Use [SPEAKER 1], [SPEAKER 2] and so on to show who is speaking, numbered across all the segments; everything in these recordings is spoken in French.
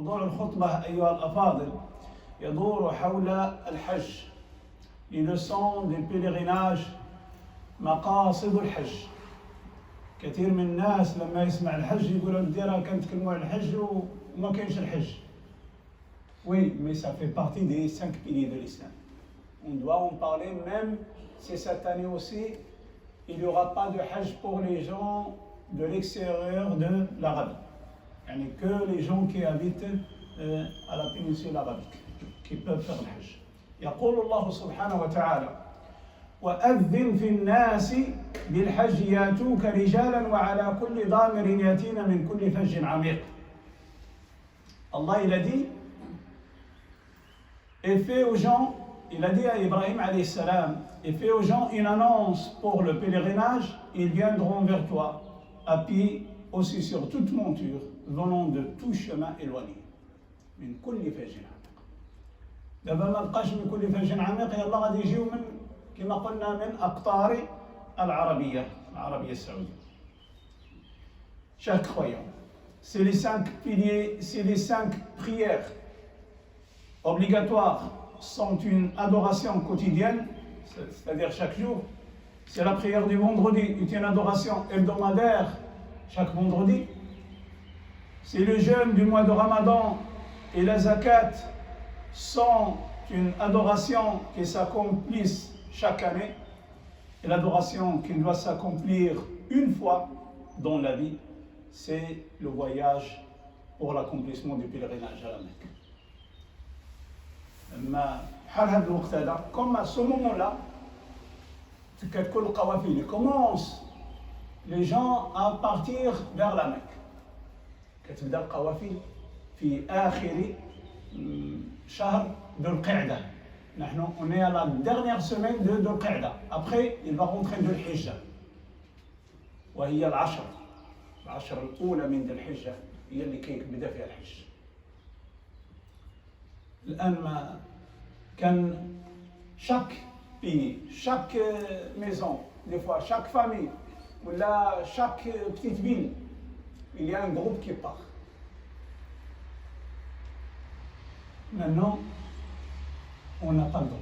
[SPEAKER 1] موضوع الخطبة أيها الأفاضل يدور حول الحج. Les leçons du pèlerinage, مقاصد الحج. كثير من الناس لما يسمع الحج يقولوا نديرها كنتكلموا على الحج وما كاينش الحج. Oui, mais ça fait partie des 5 piliers de l'islam. On doit en parler même si cette année aussi, il n'y aura pas de hajj pour les gens de l'extérieur de l'Arabie. Yani que les gens qui habitent à la péninsule arabique, qui peuvent faire le hajj. يقول الله سبحانه وتعالى وأذن في الناس بالحج ياتوك رجالا وعلى كل ضامر ياتين من كل فج عميق. Allah il a dit et fait aux gens, il a dit à Ibrahim alayhi salam, et fait aux gens une annonce pour le pèlerinage, ils viendront vers toi à pied aussi sur toute monture venant de tout chemin éloigné. من كل فج عميق. دابا ما بقاش من كل فج عميق يلا غادي يجيو من كما قلنا من أقطار العربية السعودية. Chaque croyant, c'est les 5 piliers, c'est les 5 prières obligatoires sont une adoration quotidienne, c'est-à-dire chaque jour. C'est la prière du vendredi, une adoration hebdomadaire chaque vendredi. C'est le jeûne du mois de Ramadan et la zakat sont une adoration qui s'accomplissent chaque année. Et l'adoration qui doit s'accomplir une fois dans la vie, c'est le voyage pour l'accomplissement du pèlerinage à la Mecque. Comme à ce moment-là, il commence les gens à partir vers la Mecque. كتبدا القوافل في آخر شهر ذو القعدة. On est à la dernière semaine de ذو القعدة. Après, il va rentrer ذو الحجة. وهي العشر الأولى من ذو الحجة هي اللي كيبدا فيها الحج. الآن ما كان chaque pays, chaque maison, des fois chaque famille, ou là chaque petite ville, il y a un groupe qui part. Maintenant, on n'a pas le droit.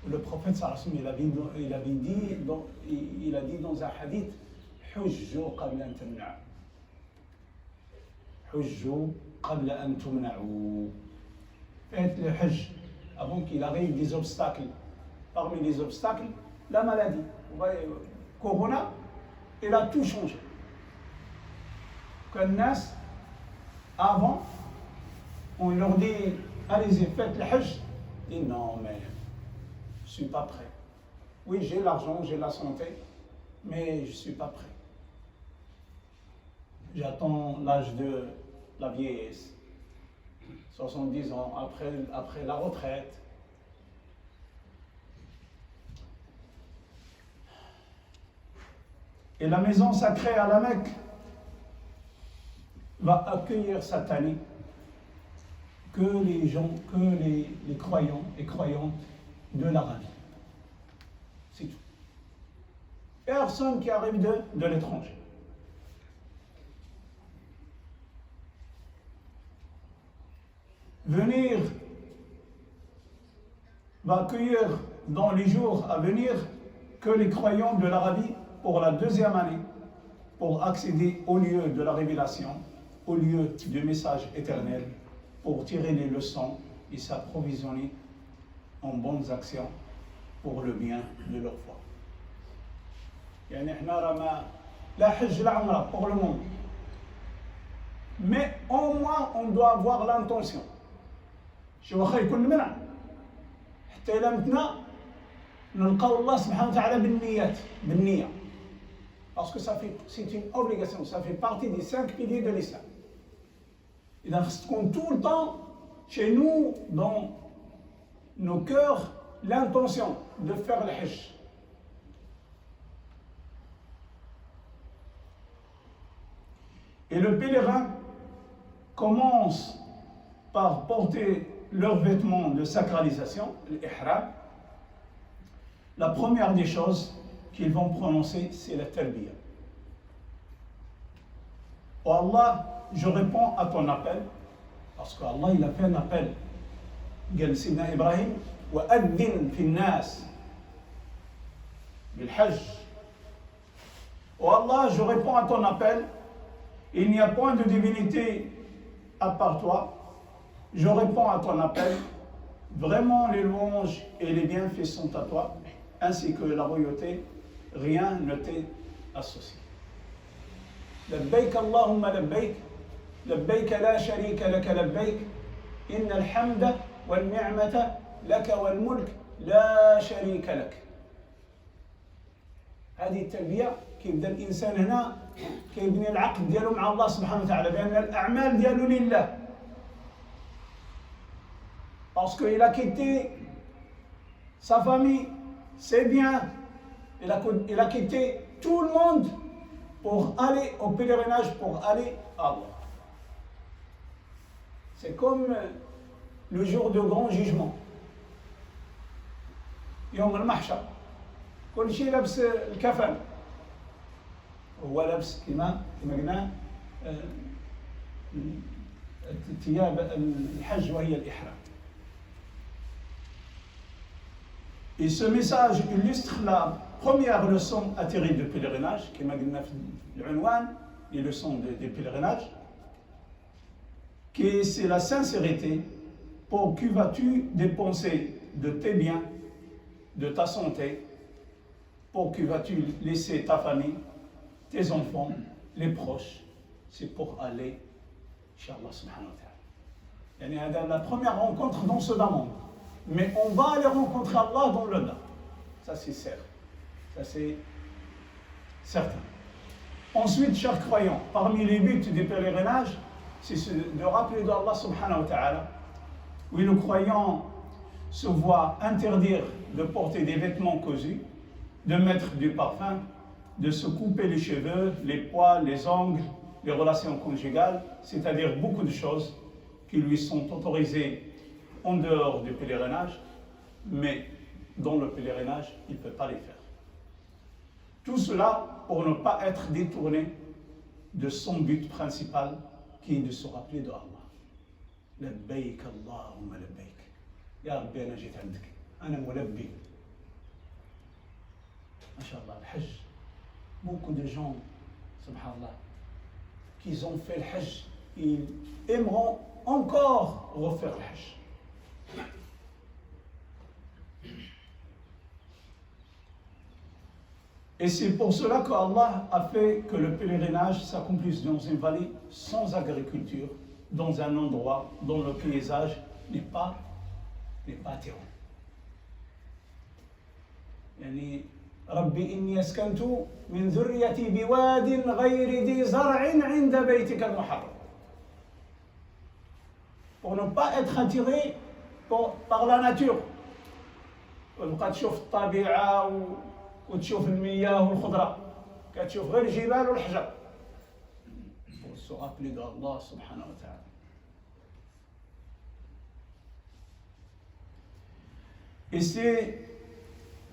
[SPEAKER 1] Le prophète sallallahu alayhi wa sallam, il a dit dans un hadith, حجوا قبل أن تمنعوا. حجوا قبل أن تمنعوا. Faites le hajj avant qu'il arrive des obstacles. Parmi les obstacles, la maladie. Vous voyez, Corona, il a tout changé. Que Nas, avant, on leur dit, allez-y, faites le hajj. Ils disent, non, mais je ne suis pas prêt. Oui, j'ai l'argent, j'ai la santé, mais je ne suis pas prêt. J'attends l'âge de la vieillesse. 70 ans après la retraite. Et la maison sacrée à la Mecque va accueillir cette année que les gens, que les croyants et croyantes de l'Arabie. C'est tout. Personne qui arrive de l'étranger. Venir va accueillir dans les jours à venir que les croyants de l'Arabie pour la 2e année, pour accéder au lieu de la révélation, au lieu du message éternel, pour tirer les leçons et s'approvisionner en bonnes actions pour le bien de leur foi. يعني احنا راه لا حج لا عمره pour le monde. Mais au moins on doit avoir l'intention. شي واخا يكون منع حتى إلا متنا نلقاو الله سبحانه وتعالى بالنية. Parce que c'est une obligation, ça fait partie des 5 piliers de l'islam. Et donc, tout le temps, chez nous, dans nos cœurs, l'intention de faire le hajj. Et le pèlerin commence par porter leurs vêtements de sacralisation, l'ihram. La première des choses qu'ils vont prononcer, c'est la talbiya. Oh Allah, je réponds à ton appel, parce qu'Allah il a fait un appel. قال سيدنا إبراهيم وأذن في الناس بالحج. Oh Allah, je réponds à ton appel. Il n'y a point de divinité à part toi. Je réponds à ton appel. Vraiment, les louanges et les bienfaits sont à toi, ainsi que la royauté. Rien ne t'est associé. لبيك اللهم لبيك لبيك لا شريك لك لبيك إن الحمد والنعمة لك والملك لا شريك لك. هذه التلبية كيبدا الإنسان هنا كيبني العقد ديالو مع الله سبحانه وتعالى بأن الأعمال ديالو لله. Parce qu'il a quitté sa famille, ses biens, il a quitté tout le monde pour aller au pèlerinage, pour aller à Allah. C'est comme le jour de grand jugement. يوم المحشر كل شيء لابس الكفن هو لابس كما قلنا ثياب الحج وهي الإحرام. Et ce message illustre la première leçon à tirer du pèlerinage, qui m'a dit les leçons des pèlerinages, qui c'est la sincérité. Pour qui vas-tu dépenser de tes biens, de ta santé? Pour qui vas-tu laisser ta famille, tes enfants, les proches? C'est pour aller chez Allah subhanahu wa ta'ala. C'est la première rencontre dans ce monde. Mais on va aller rencontrer Allah dans le là. Ça c'est certain. Ça c'est certain. Ensuite, chers croyants, parmi les buts du pèlerinage, c'est de rappeler d'Allah subhanahu wa ta'ala. Oui, le croyant se voit interdire de porter des vêtements cousus, de mettre du parfum, de se couper les cheveux, les poils, les ongles, les relations conjugales, c'est-à-dire beaucoup de choses qui lui sont autorisées en dehors du pèlerinage, mais dans le pèlerinage, il ne peut pas les faire. Tout cela pour ne pas être détourné de son but principal, qui est de se rappeler de Allah. لبيك اللهم لبيك يا ربي أنا جيت عندك أنا ملبي. ما شاء الله الحج. Beaucoup de gens, subhanallah, qui ont fait le hajj, ils aimeront encore refaire le hajj. Et c'est pour cela qu'Allah a fait que le pèlerinage s'accomplisse dans une vallée sans agriculture, dans un endroit dont le paysage n'est pas attirant. يعني ربي إني أسكنت من ذريتي بواد غير ذي زرع عند بيتك المحرم. Pour ne pas être attiré par la nature. وتبقى تشوف الطبيعة وتشوف المياه والخضرة، كتشوف غير الجبال والحجر. Pour se rappeler d'Allah subhanahu wa ta'ala. Et c'est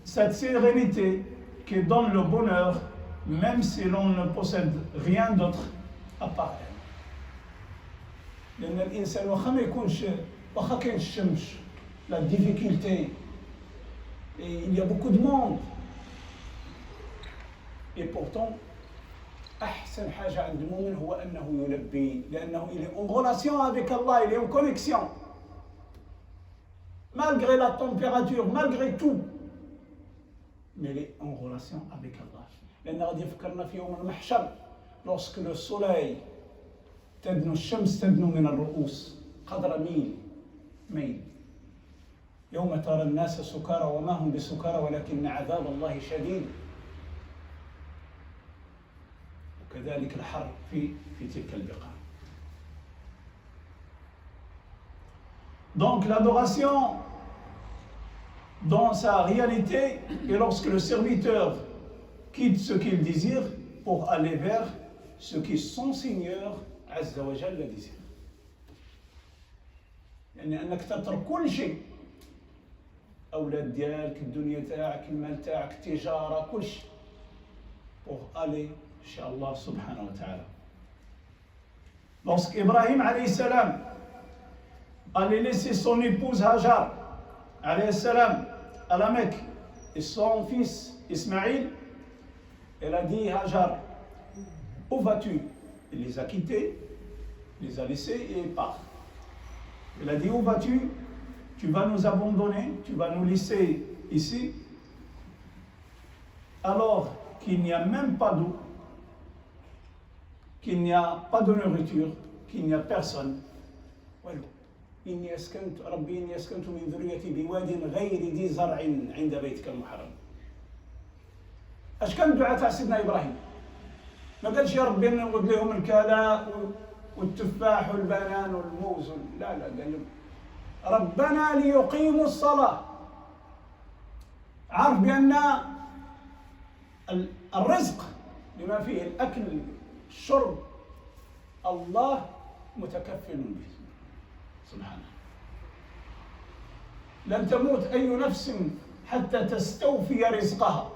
[SPEAKER 1] cette sérénité qui donne le bonheur, même si l'on ne possède rien d'autre à part elle. لأن الإنسان واخا ما يكونش واخا كاين الشمس، la difficulté, et il y a beaucoup de monde. Et pourtant, أحسن حاجة عند المؤمن هو أنه يلبي، لأنه il est en relation avec Allah, il est en connexion. Malgré la température, malgré tout, mais il est en relation avec Allah. لأن غادي يفكرنا في يوم المحشر lorsque le soleil تدنو الشمس تدنو من الرؤوس قدر ميل يوم ترى الناس سكارى وما هم بسكارى ولكن عذاب الله شديد. وكذلك الحر في تلك البقاع. Donc l'adoration dans sa réalité est lorsque le serviteur quitte ce qu'il désire pour aller vers ce qui son Seigneur Azza wa Jalla désire. يعني أنك تترك كل شيء، أولاد ديالك، الدنيا تاعك، المال تاعك، التجارة، كل شيء pour aller chez Allah subhanahu wa ta'ala. Lorsqu'Ibrahim alayhi salam allait laisser son épouse Hajar alayhi salam à la Mecque et son fils Ismaïl, elle a dit Hajar, où vas-tu? Il les a quittés, il les a laissés et il part. Elle a dit, où vas-tu? Tu vas nous abandonner, tu vas nous laisser ici, alors qu'il n'y a même pas d'eau, qu'il n'y a pas de nourriture, qu'il n'y a personne. إني أسكنت ربي إني أسكنت من ذريتي بواد غير ذي زرع عند بيتك المحرم. اش كان الدعاء تاع سيدنا ابراهيم؟ ما قالش يا ربي نوض لهم الكلاء والتفاح والبنان والموز، لا لا، قال لهم ربنا ليقيموا الصلاة. عارف بأن الرزق بما فيه الأكل الشرب الله متكفل به سبحانه. لن تموت أي نفس حتى تستوفي رزقها.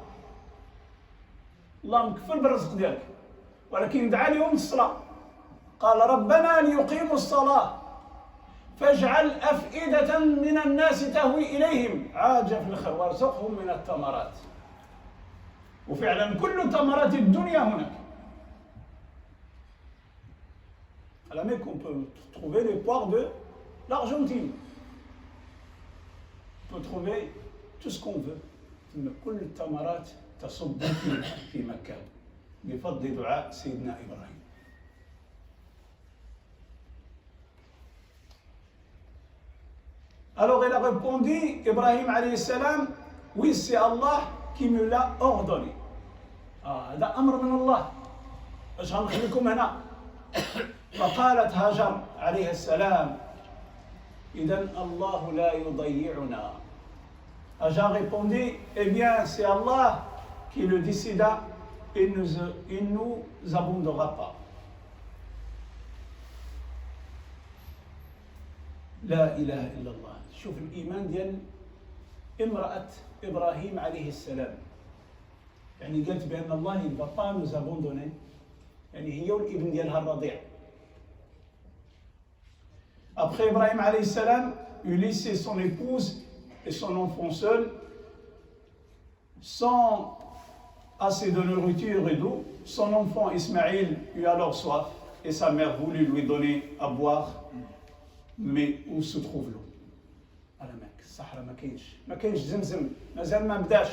[SPEAKER 1] الله مكفل بالرزق ديالك، ولكن دعا لهم الصلاة. قال ربنا ليقيموا الصلاة فاجعل أفئدة من الناس تهوي إليهم عاجل في الخير وارزقهم من الثمرات. وفعلا كل ثمرات الدنيا هناك. À la Mecque, on peut trouver les poires de l'Argentine. On peut trouver tout ce qu'on veut. كل الثمرات تصب في مكة بفضل دعاء سيدنا إبراهيم. Alors il a répondu, Ibrahim alayhi salam, oui c'est Allah qui me l'a ordonné. هذا أمر من الله. ايش غنخليكم هنا؟ فقالت هاجر عليه السلام إذن الله لا يضيعنا. Hajar répondit, eh bien c'est Allah qui le décida, il ne nous abandonnera pas. لا إله إلا الله. شوف الإيمان ديال امرأة إبراهيم عليه السلام. يعني قالت بأن الله il ne va pas nous abandonner. يعني هي والابن ديالها الرضيع. Après Ibrahim alayhi salam eut laissé son épouse et son enfant seul, sans assez de nourriture et d'eau. Son enfant Ismaïl eut alors soif et sa mère voulut lui donner à boire. Mais où se trouve l'eau? À la Mecque, Sahara ما كاينش زمزم، مازال ما بداش.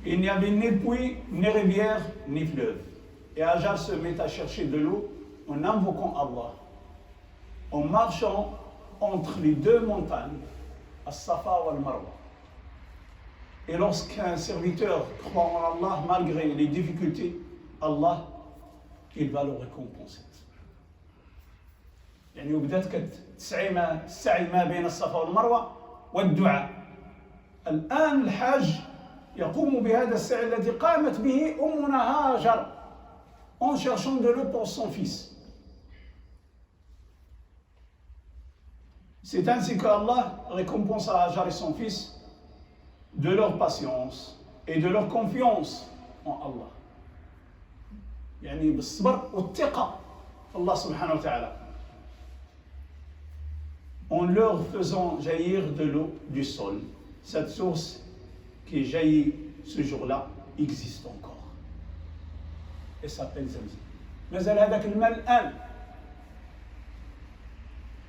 [SPEAKER 1] Il n'y avait ni puits, ni rivière, ni fleuve. Et Hajar se met à chercher de l'eau en invoquant Allah, en marchant entre les deux montagnes, As-Safa ou Al-Marwa. Et lorsqu'un serviteur croit en Allah, malgré les difficultés, Allah, il va le récompenser. يعني وبدات السعي ما بين الصفا والمروة والدعاء. الآن الحاج يقوم بهذا السعي الذي قامت به أمنا هاجر en cherchant de l'eau pour son fils. C'est ainsi qu'Allah récompense à Hajar et son fils de leur patience et de leur confiance en Allah. يعني بالصبر والثقة في الله سبحانه وتعالى. En leur faisant jaillir de l'eau du sol. Cette source qui jaillit ce jour-là existe encore. Et s'appelle Zamzam. مازال هذاك الماء الآن.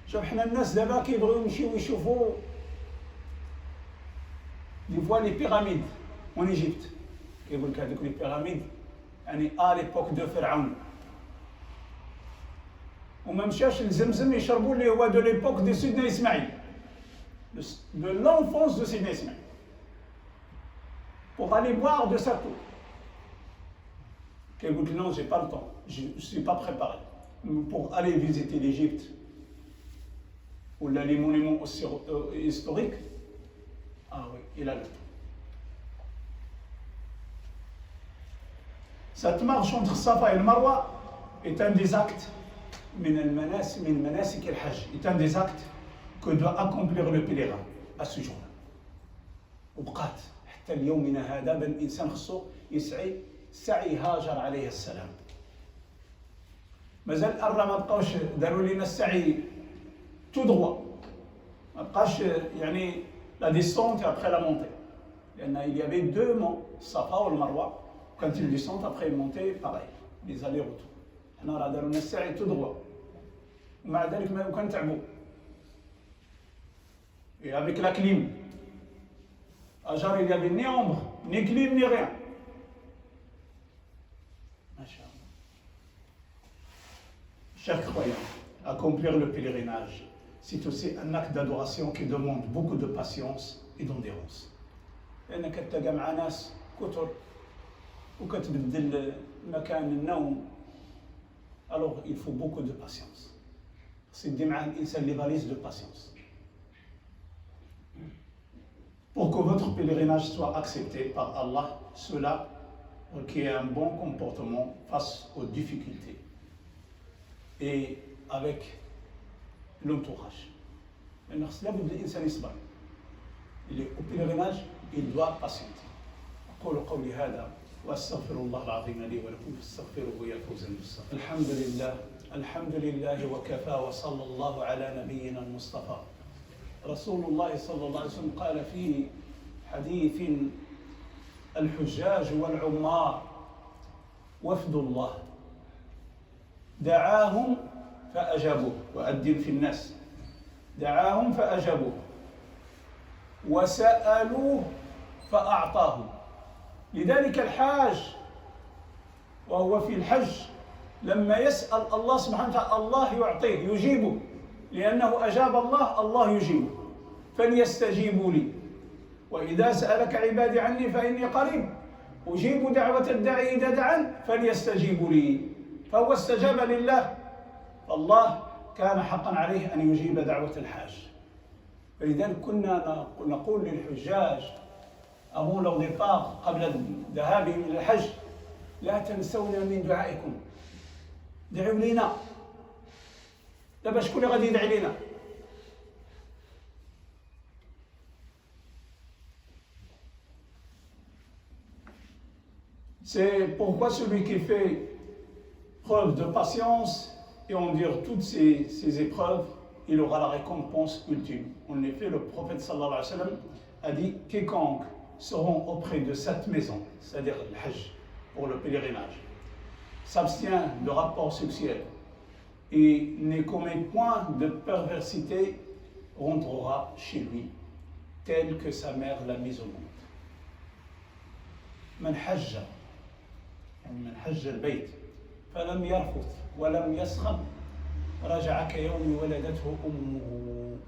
[SPEAKER 1] شوف حنا الناس دابا كيبغيو يمشيو يشوفوا ils voient les pyramides en Égypte. كيقول لك هذوك les pyramides يعني à l'époque de Pharaon. وما مشاش لزمزم يشربوا اللي هو de l'époque de Sidna Ismaïl, de l'enfance de Sidna Ismaïl, pour aller boire de sa eau. Qu'elle dit non, j'ai pas le temps, je ne suis pas préparé pour aller visiter l'Égypte ou les monuments historiques. Ah oui, il a le temps. Cette marche entre Safa et le Marwa est un des actes من مناسك الحج, est un des actes que doit accomplir le pèlerin à ce jour-là. وبقات حتى اليومنا هذا بل الإنسان خصو يسعي سعي هاجر عليه السلام. مازال الرا ما بقاوش داروا لنا السعي تو دروا، ما بقاش يعني لا ديسونت ابخي لا مونتي، لان il y avait deux monts الصفا والمروه، كانت الديسونت ابخي مونتي باغي لي زالي روتور. حنا راه داروا لنا السعي تو دروا ومع ذلك ما كنتعبوا. Et avec la clim, à Jar il n'y avait ni ombre, ni clim, ni rien. Chers croyants, accomplir le pèlerinage, c'est aussi un acte d'adoration qui demande beaucoup de patience et d'endurance. لأنك تلقى مع ناس كثر وكتبدل مكان النوم. Alors il faut beaucoup de patience. C'est دي مع الإنسان اللي valise de patience. Pour que votre pèlerinage soit accepté par Allah, cela requiert un bon comportement face aux difficultés et avec l'entourage. لأن خص لابد الإنسان يصبر. Il est au pèlerinage, il doit patienter. أقول قولي هذا وأستغفر الله العظيم لي ولكم فاستغفروه يا فوز المستغفر. الحمد لله وكفى وصلى الله على نبينا المصطفى. رسول الله صلى الله عليه وسلم قال في حديث: الحجاج والعمار وفد الله دعاهم فأجابوه، وأذن في الناس دعاهم فأجابوه وسألوه فأعطاهم. لذلك الحاج وهو في الحج لما يسأل الله سبحانه وتعالى الله يعطيه يجيبه، لأنه أجاب الله الله يجيبه. فليستجيبوا لي وإذا سألك عبادي عني فإني قريب أجيب دعوة الداعي إذا دعان فليستجيبوا لي. فهو استجاب لله، فالله كان حقا عليه أن يجيب دعوة الحاج. فلذلك كنا نقول للحجاج avant leur départ قبل ذهابهم إلى الحج: لا تنسونا من دعائكم، دعوا لنا. دابا شكون اللي غادي يدعي لنا؟ C'est pourquoi celui qui fait preuve de patience et endure toutes ces épreuves, il aura la récompense ultime. En effet, le prophète sallallahu alayhi wa sallam a dit: quiconque seront auprès de cette maison, c'est-à-dire le Hajj, pour le pèlerinage, s'abstient de rapports sexuels et ne commet point de perversité, rentrera chez lui tel que sa mère l'a mise au monde. من حج البيت فلم يرفث ولم يسخب رجع كيوم ولدته أمه.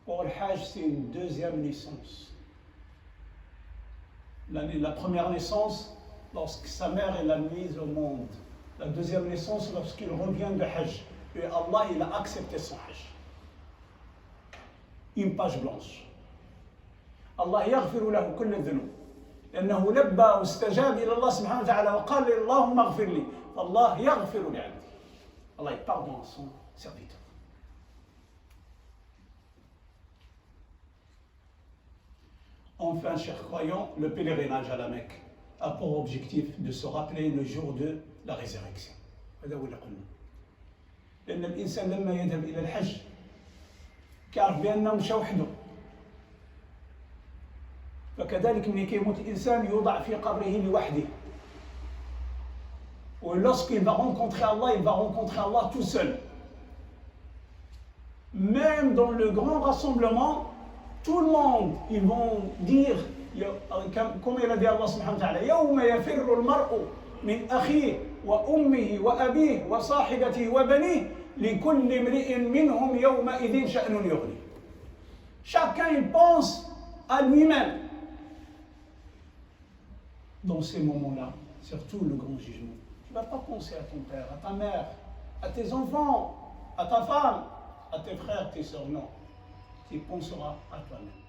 [SPEAKER 1] Pour le Hajj, c'est une deuxième naissance. La première naissance, lorsque sa mère l'a mise au monde. La deuxième naissance, lorsqu'il revient de Hajj. Et Allah, il a accepté son Hajj. Une page blanche. Allah يغفر له كل الذنوب. لأنه لبى واستجاب إلى الله سبحانه وتعالى وقال: اللهم اغفر لي. فالله يغفر لعبده. Allah il pardonne à son serviteur. Enfin, chers croyants, le pèlerinage à la Mecque a pour objectif de se rappeler le jour de la résurrection. هذا هو اللي قلنا. لأن الإنسان لما يذهب إلى الحج كيعرف بأنه مشى وحده. فكذلك ملي كيموت الإنسان يوضع في قبره لوحده. Et lorsqu'il va rencontrer Allah, il va rencontrer Allah tout seul. Même dans le grand rassemblement, tout le monde, ils vont dire, comme il a dit Allah subhanahu wa ta'ala: يوم يفر المرء من أخيه وأمه وأبيه وصاحبته وبنيه لكل امرئ منهم يومئذ شأن يغنيه. Chacun il pense à lui-même. Dans ces moments-là, surtout le grand jugement, tu ne vas pas penser à ton père, à ta mère, à tes enfants, à ta femme, à tes frères, tes sœurs, non. Tu penseras à toi-même.